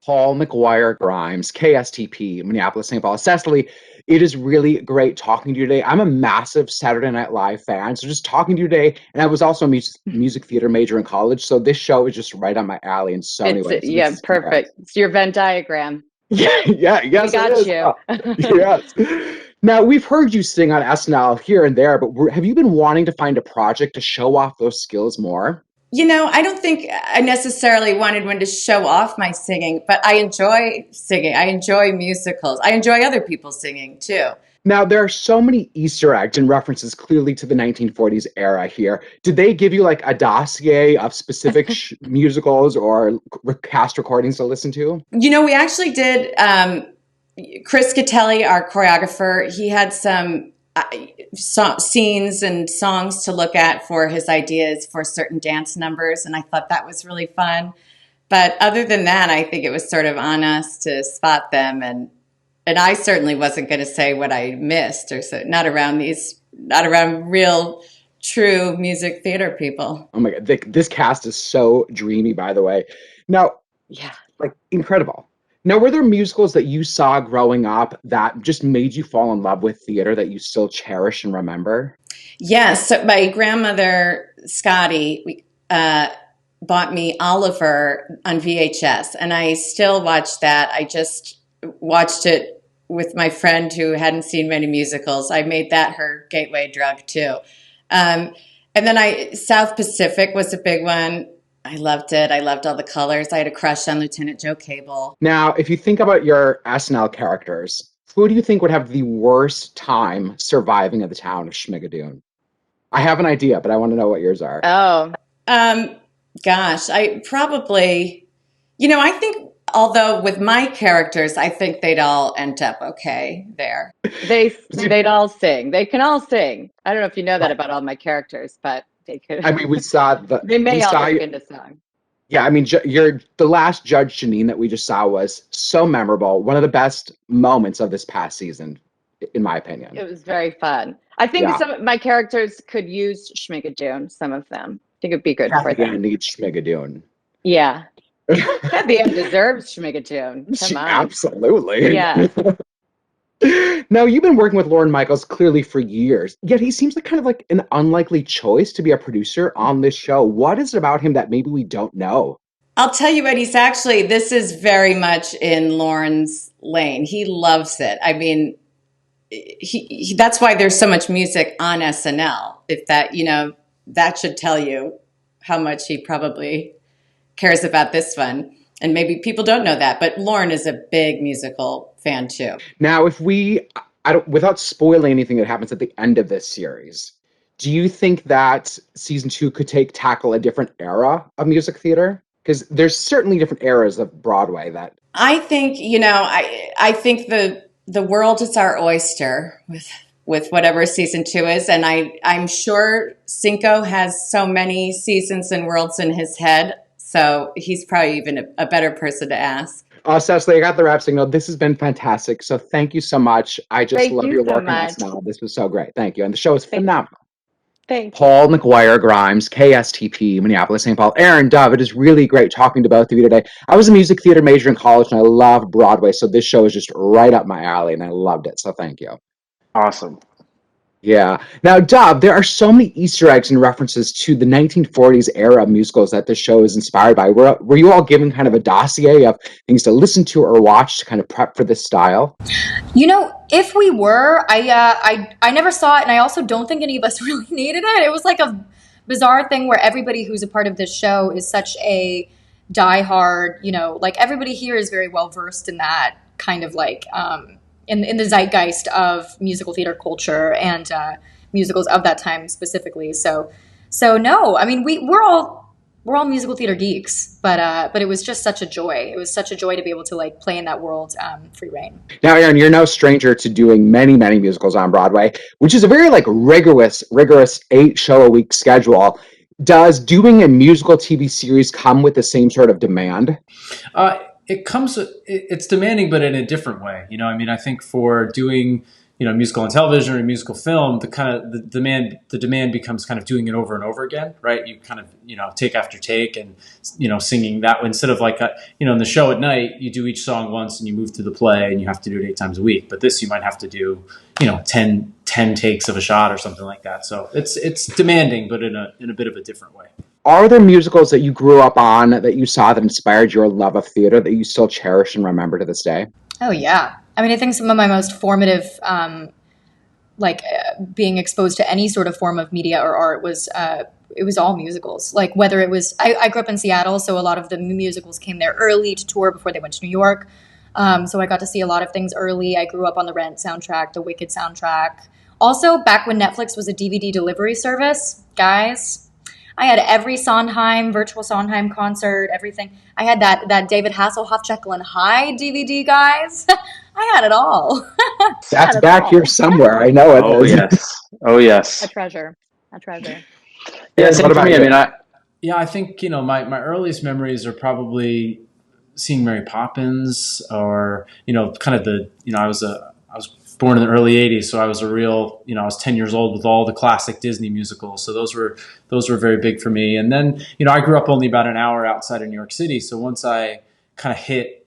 Paul McGuire Grimes, KSTP, Minneapolis, St. Paul. Cecily, it is really great talking to you today. I'm a massive Saturday Night Live fan, so just talking to you today, and I was also a music theater major in college, so this show is just right on my alley in so many It's ways. So yeah, perfect. It's your Venn diagram. Yes, We it got is. you. Yes. Now, we've heard you sing on SNL here and there, but have you been wanting to find a project to show off those skills more? I don't think I necessarily wanted one to show off my singing, but I enjoy singing. I enjoy musicals. I enjoy other people singing too. Now, there are so many Easter eggs and references clearly to the 1940s era here. Did they give you like a dossier of specific musicals or cast recordings to listen to? We actually did. Chris Catelli, our choreographer, he had some scenes and songs to look at for his ideas for certain dance numbers, and I thought that was really fun. But other than that, I think it was sort of on us to spot them, and I certainly wasn't going to say what I missed or so. Not around real, true music theater people. Oh my God, this cast is so dreamy, by the way. Now, Yeah. like incredible. Now, were there musicals that you saw growing up that just made you fall in love with theater that you still cherish and remember? Yes, so my grandmother Scotty bought me Oliver on VHS, and I still watch that. I just watched it with my friend who hadn't seen many musicals. I made that her gateway drug too. And then South Pacific was a big one. I loved it. I loved all the colors. I had a crush on Lieutenant Joe Cable. Now, if you think about your SNL characters, who do you think would have the worst time surviving in the town of Schmigadoon? I have an idea, but I want to know what yours are. Oh, Gosh, I probably, I think, although with my characters, I think they'd all end up okay there. they'd all sing. They can all sing. I don't know if you know that about all my characters, but they could. I mean, we saw the They we may all saw break into song. yeah. I mean, the last Judge Janine that we just saw was so memorable. One of the best moments of this past season, in my opinion. It was very fun. I think Yeah, some of my characters could use Schmigadoon, some of them. I think it'd be good for Kathy Ann them. needs Schmigadoon. Yeah. Kathy Ann deserves Schmigadoon. Come She on. absolutely. Yeah. Now, you've been working with Lorne Michaels clearly for years, yet he seems like kind of like an unlikely choice to be a producer on this show. What is it about him that maybe we don't know? I'll tell you what, this is very much in Lauren's lane. He loves it. I mean, that's why there's so much music on SNL. If that, that should tell you how much he probably cares about this one. And maybe people don't know that, but Lauren is a big musical fan too. Now, if without spoiling anything that happens at the end of this series, do you think that season two could tackle a different era of music theater? Because there's certainly different eras of Broadway that. I think, I think the world is our oyster with whatever season two is. And I'm sure Cinco has so many seasons and worlds in his head. So he's probably even a better person to ask. Cecily, I got the rap signal. This has been fantastic. So thank you so much. I just Thank love you your so work on much. SNL. This was so great. Thank you. And the show is Thank, phenomenal. thank you. Paul McGuire Grimes, KSTP, Minneapolis, St. Paul. Aaron Dove, it is really great talking to both of you today. I was a music theater major in college and I love Broadway. So this show is just right up my alley and I loved it. So thank you. Awesome. Yeah. Now, Dove, there are so many Easter eggs and references to the 1940s era musicals that this show is inspired by. Were you all given kind of a dossier of things to listen to or watch to kind of prep for this style? If we were, I never saw it, and I also don't think any of us really needed it. It was like a bizarre thing where everybody who's a part of this show is such a diehard, like everybody here is very well versed in that kind of like in the zeitgeist of musical theater culture and musicals of that time specifically. So no, I mean we're all musical theater geeks, but it was just such a joy. It was such a joy to be able to like play in that world, free reign. Now, Aaron, you're no stranger to doing many, many musicals on Broadway, which is a very like rigorous 8-show-a-week schedule. Does doing a musical TV series come with the same sort of demand? It's demanding, but in a different way. I mean, I think for doing, musical on television or musical film, the demand becomes kind of doing it over and over again, right? You kind of, take after take and, singing that instead of like, in the show at night, you do each song once and you move through the play and you have to do it 8 times a week. But this, you might have to do, 10 takes of a shot or something like that. So it's demanding, but in a bit of a different way. Are there musicals that you grew up on that you saw that inspired your love of theater that you still cherish and remember to this day? Oh yeah. I mean, I think some of my most formative, being exposed to any sort of form of media or art was, it was all musicals. Like whether it was, I grew up in Seattle, so a lot of the musicals came there early to tour before they went to New York. So I got to see a lot of things early. I grew up on the Rent soundtrack, the Wicked soundtrack. Also, back when Netflix was a DVD delivery service, guys, I had every Sondheim, virtual Sondheim concert, everything. I had that David Hasselhoff Jekyll and Hyde DVD, guys. I had it all. That's back here somewhere. I know it. Oh yes. Oh yes. A treasure. Yeah, same for me. I think, my earliest memories are probably seeing Mary Poppins or, kind of I was born in the early 80s, so I was I was 10 years old with all the classic Disney musicals. So those were very big for me. And then, I grew up only about an hour outside of New York City. So once I kind of hit,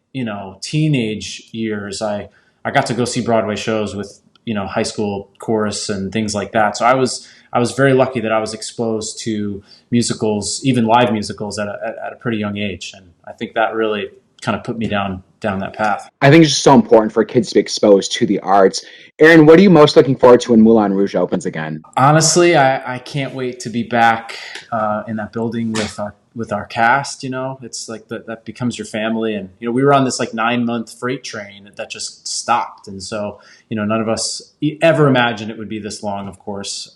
teenage years, I got to go see Broadway shows with, high school chorus and things like that. So I was very lucky that I was exposed to musicals, even live musicals at a pretty young age. And I think that really kind of put me down that path. I think it's just so important for kids to be exposed to the arts. Aaron, what are you most looking forward to when Moulin Rouge opens again? Honestly, I can't wait to be back in that building with our cast. It's like that becomes your family. And we were on this like 9-month freight train that just stopped, and so none of us ever imagined it would be this long, of course.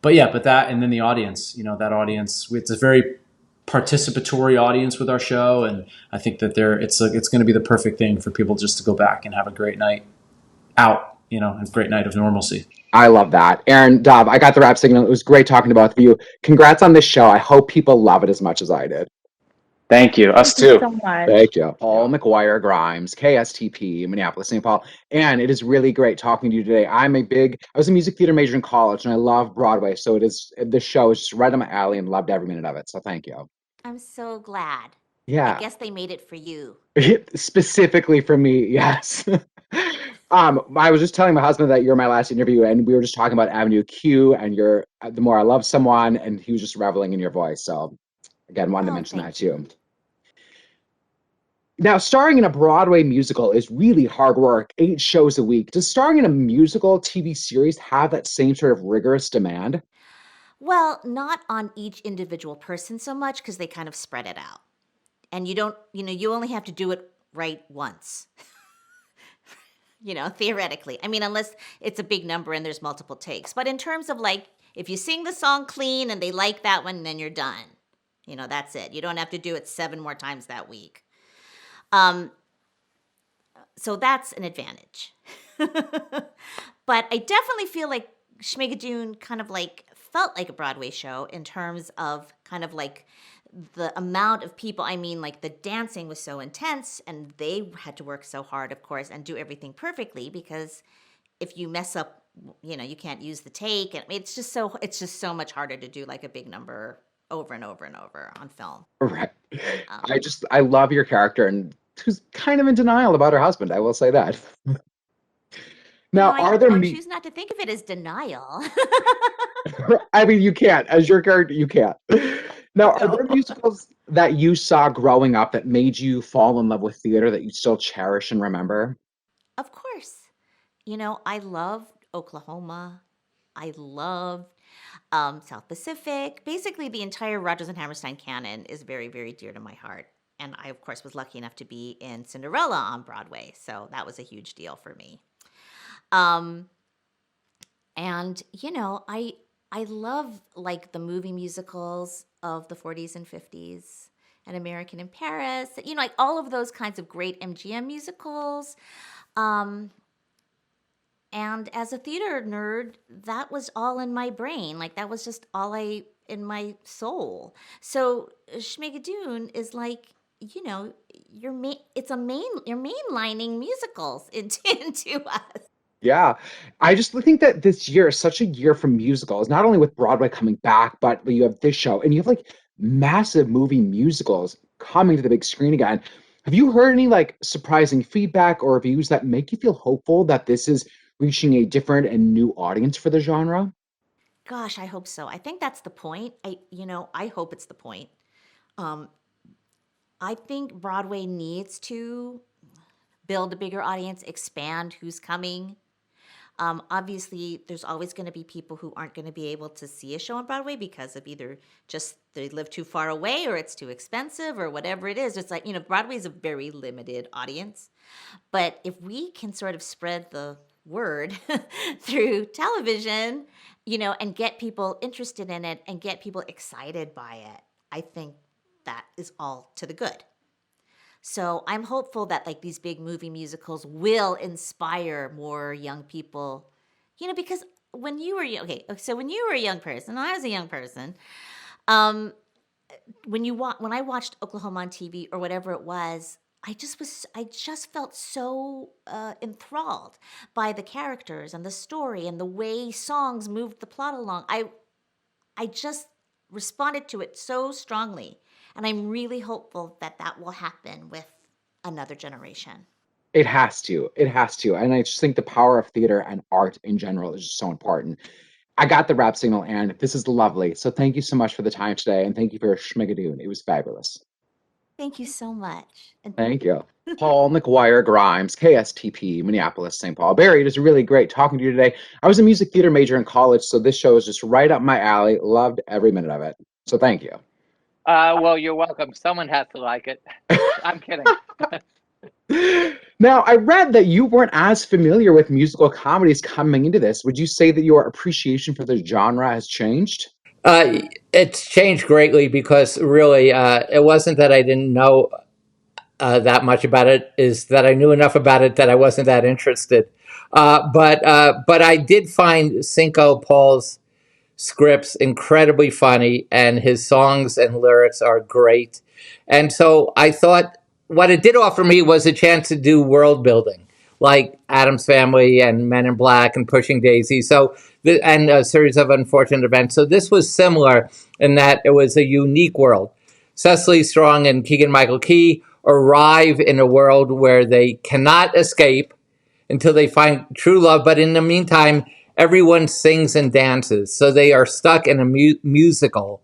But that, and then the audience. That audience. It's a very participatory audience with our show, and I think that it's going to be the perfect thing for people just to go back and have a great night out, a great night of normalcy. I love that. Aaron, Dov, I got the rap signal. It was great talking to both of you. Congrats on this show. I hope people love it as much as I did. Thank you. Us too. So much. Thank you. Paul McGuire Grimes, KSTP, Minneapolis, St. Paul. And it is really great talking to you today. I was a music theater major in college, and I love Broadway. So this show is just right up my alley and loved every minute of it. So thank you. I'm so glad. Yeah. I guess they made it for you. Specifically for me, yes. I was just telling my husband that you're my last interview, and we were just talking about Avenue Q and your The More I Love Someone, and he was just reveling in your voice. So again, wanted to mention that too. Now, starring in a Broadway musical is really hard work, 8 shows a week. Does starring in a musical TV series have that same sort of rigorous demand? Well, not on each individual person so much because they kind of spread it out. And you only have to do it right once. Theoretically. I mean, unless it's a big number and there's multiple takes. But in terms of like, if you sing the song clean and they like that one, then you're done. That's it. You don't have to do it 7 more times that week. So that's an advantage. But I definitely feel like Schmigadoon kind of like felt like a Broadway show in terms of kind of like the amount of people. I mean, like the dancing was so intense and they had to work so hard, of course, and do everything perfectly because if you mess up, you can't use the take. And it's just so much harder to do like a big number over and over and over on film. Right. I love your character, and who's kind of in denial about her husband. I will say that. Now, I choose not to think of it as denial. I mean, you can't. As your character, you can't. Now, are there musicals that you saw growing up that made you fall in love with theater that you still cherish and remember? Of course. I loved Oklahoma. I loved South Pacific. Basically, the entire Rodgers and Hammerstein canon is very, very dear to my heart. And I, of course, was lucky enough to be in Cinderella on Broadway. So that was a huge deal for me. I love like the movie musicals of the 40s and 50s and American in Paris, like all of those kinds of great MGM musicals. And as a theater nerd, that was all in my brain. Like that was just all in my soul. So Schmigadoon is like, you're mainlining musicals into us. Yeah. I just think that this year is such a year for musicals, not only with Broadway coming back, but you have this show and you have like massive movie musicals coming to the big screen again. Have you heard any like surprising feedback or reviews that make you feel hopeful that this is reaching a different and new audience for the genre? Gosh, I hope so. I think that's the point. I hope it's the point. Um, I think Broadway needs to build a bigger audience, expand who's coming. Obviously, there's always going to be people who aren't going to be able to see a show on Broadway because of either just they live too far away or it's too expensive or whatever it is. It's like, Broadway is a very limited audience. But if we can sort of spread the word through television, and get people interested in it and get people excited by it, I think that is all to the good. So I'm hopeful that like these big movie musicals will inspire more young people, because when you were okay, so when you were a young person, and I was a young person, um, when I watched Oklahoma on TV or whatever it was, I just felt so enthralled by the characters and the story and the way songs moved the plot along. I just responded to it so strongly. And I'm really hopeful that that will happen with another generation. It has to. It has to. And I just think the power of theater and art in general is just so important. I got the rap signal, and this is lovely. So thank you so much for the time today, and thank you for Schmigadoon. It was fabulous. Thank you so much. And Thank you. Paul McGuire Grimes, KSTP, Minneapolis, St. Paul. Barry, it was really great talking to you today. I was a music theater major in college, so this show is just right up my alley. Loved every minute of it. So thank you. Well, you're welcome. Someone has to like it. I'm kidding. Now, I read that you weren't as familiar with musical comedies coming into this. Would you say that your appreciation for the genre has changed? It's changed greatly because really, it wasn't that I didn't know that much about it, is that I knew enough about it that I wasn't that interested. But I did find Cinco Paul's scripts incredibly funny, and his songs and lyrics are great. And so I thought what it did offer me was a chance to do world building, like Addams Family and Men in Black and Pushing Daisy. And a series of unfortunate events. So this was similar in that it was a unique world. Cecily Strong and Keegan-Michael Key arrive in a world where they cannot escape until they find true love. But in the meantime, everyone sings and dances. So they are stuck in a musical.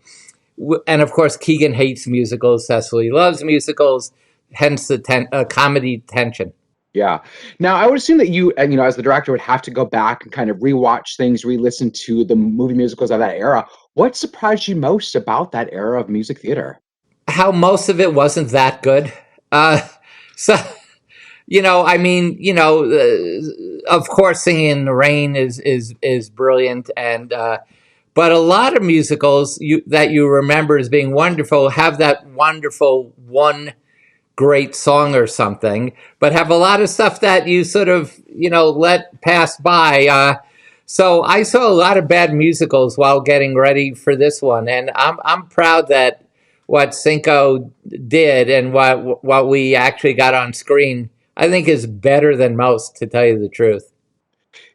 And of course, Keegan hates musicals. Cecily loves musicals, hence the comedy tension. Yeah. Now, I would assume that you, as the director, would have to go back and kind of rewatch things, re-listen to the movie musicals of that era. What surprised you most about that era of music theater? How most of it wasn't that good. So, of course, Singing in the Rain is brilliant, and but a lot of musicals that you remember as being wonderful have that wonderful one great song or something, but have a lot of stuff that you sort of let pass by. So I saw a lot of bad musicals while getting ready for this one, and I'm proud that what Cinco did and what we actually got on screen, I think, is better than most, to tell you the truth.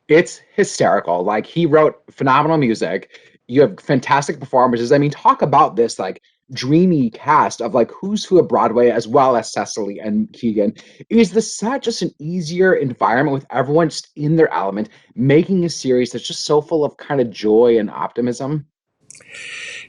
It's hysterical. Like, he wrote phenomenal music. You have fantastic performances. I mean, talk about this like dreamy cast of like who's who of Broadway, as well as Cecily and Keegan. Is the set just an easier environment with everyone just in their element, making a series that's just so full of kind of joy and optimism?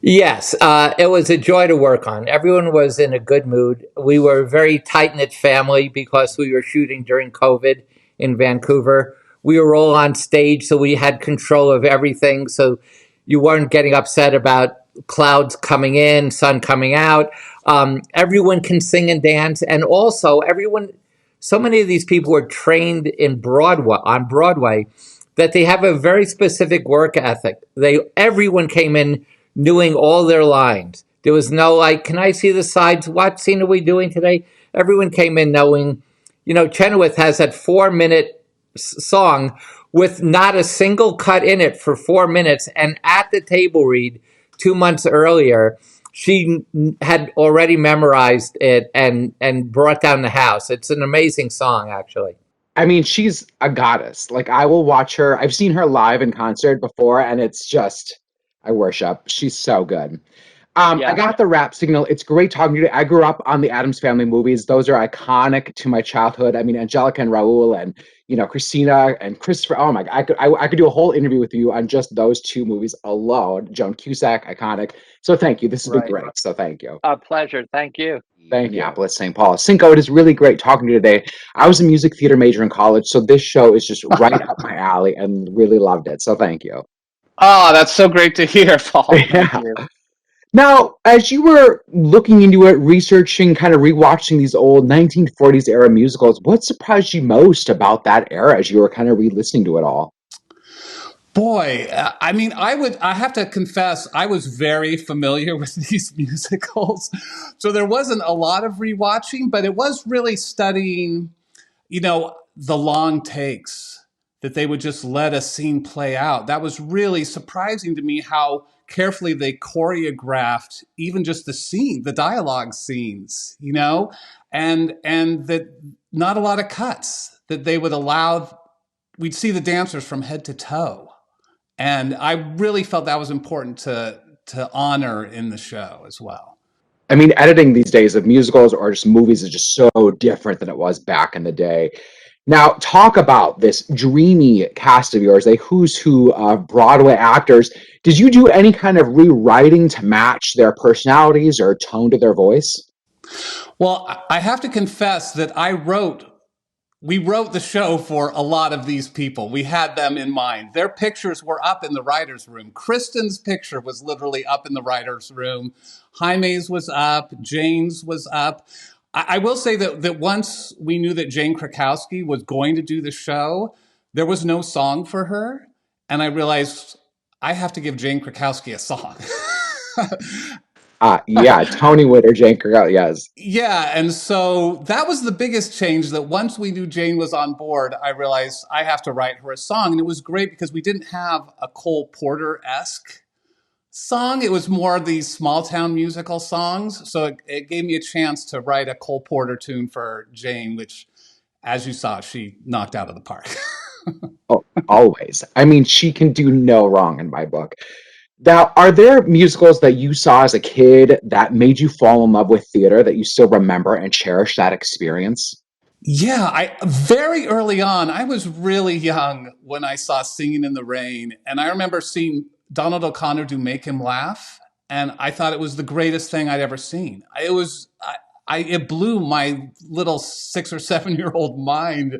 Yes, it was a joy to work on. Everyone was in a good mood. We were a very tight-knit family because we were shooting during COVID in Vancouver. We were all on stage, so we had control of everything. So you weren't getting upset about clouds coming in, sun coming out. Everyone can sing and dance. And also so many of these people were trained on Broadway, that they have a very specific work ethic. Everyone came in knowing all their lines. There was no like, can I see the sides? What scene are we doing today? Everyone came in knowing, Chenoweth has that 4-minute song with not a single cut in it for 4 minutes. And at the table read 2 months earlier, she had already memorized it and brought down the house. It's an amazing song, actually. I mean, she's a goddess. Like, I will watch her. I've seen her live in concert before, and it's just, I worship. She's so good. I Yeah. got the rap signal. It's great talking to you. I grew up on the Addams Family movies. Those are iconic to my childhood. I mean, Angelica and Raul and, Christina and Christopher. Oh my God. I could do a whole interview with you on just those two movies alone. Joan Cusack, iconic. So thank you. This has been Right. great. So thank you. A pleasure. Thank you. Thank you. Minneapolis, St. Paul. Cinco, it is really great talking to you today. I was a music theater major in college, so this show is just right up my alley and really loved it. So thank you. Oh, that's so great to hear, Paul. Thank Yeah. you. Now, as you were looking into it, researching, kind of rewatching these old 1940s era musicals, what surprised you most about that era as you were kind of re-listening to it all? Boy, I mean, I have to confess, I was very familiar with these musicals. So there wasn't a lot of rewatching, but it was really studying, the long takes that they would just let a scene play out. That was really surprising to me how carefully they choreographed even just the scene, the dialogue scenes, and that not a lot of cuts, that they would allow, we'd see the dancers from head to toe. And I really felt that was important to honor in the show as well. I mean, editing these days of musicals or just movies is just so different than it was back in the day. Now, talk about this dreamy cast of yours, a who's who of Broadway actors. Did you do any kind of rewriting to match their personalities or tone to their voice? Well, I have to confess that we wrote the show for a lot of these people. We had them in mind. Their pictures were up in the writer's room. Kristen's picture was literally up in the writer's room. Jaime's was up. Jane's was up. I will say that once we knew that Jane Krakowski was going to do the show, there was no song for her. And I realized I have to give Jane Krakowski a song. Yeah, Tony Winter, Jane Krakowski, yes. Yeah, and so that was the biggest change, that once we knew Jane was on board, I realized I have to write her a song. And it was great because we didn't have a Cole Porter-esque song. It was more of these small town musical songs. So it gave me a chance to write a Cole Porter tune for Jane, which, as you saw, she knocked out of the park. Oh, always. I mean, she can do no wrong in my book. Now, are there musicals that you saw as a kid that made you fall in love with theater that you still remember and cherish that experience? Yeah, very early on, I was really young when I saw Singing in the Rain. And I remember seeing Donald O'Connor do Make Him Laugh. And I thought it was the greatest thing I'd ever seen. It blew my little 6 or 7-year-old mind.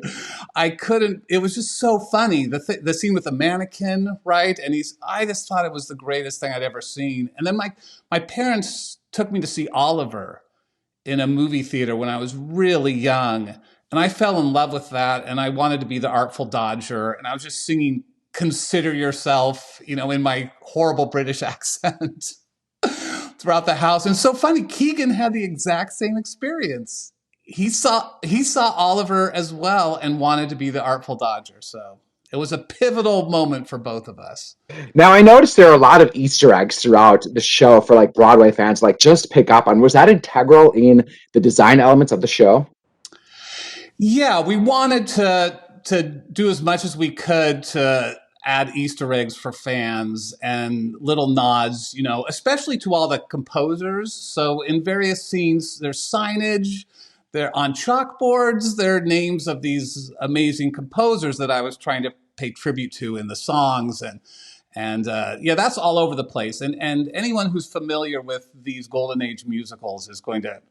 It was just so funny. The scene with the mannequin, right? And I just thought it was the greatest thing I'd ever seen. And then my parents took me to see Oliver in a movie theater when I was really young. And I fell in love with that. And I wanted to be the Artful Dodger. And I was just singing Consider Yourself, in my horrible British accent throughout the house. And so funny, Keegan had the exact same experience. He saw Oliver as well and wanted to be the Artful Dodger. So it was a pivotal moment for both of us. Now, I noticed there are a lot of Easter eggs throughout the show for like Broadway fans, like just pick up on. Was that integral in the design elements of the show? Yeah, we wanted to do as much as we could to add Easter eggs for fans and little nods, especially to all the composers. So in various scenes, there's signage, they're on chalkboards, there are names of these amazing composers that I was trying to pay tribute to in the songs. And that's all over the place. And anyone who's familiar with these Golden Age musicals is going to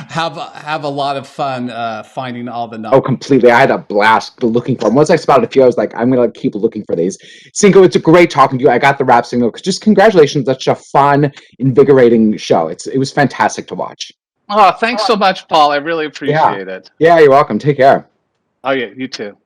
have a lot of fun finding all the numbers. Oh, completely. I had a blast looking for them. Once I spotted a few, I was like, I'm going to keep looking for these. Cinco, it's a great talking to you. I got the rap signal. Just congratulations. Such a fun, invigorating show. It was fantastic to watch. Oh, thanks so much, Paul. I really appreciate it. Yeah, you're welcome. Take care. Oh, yeah, you too.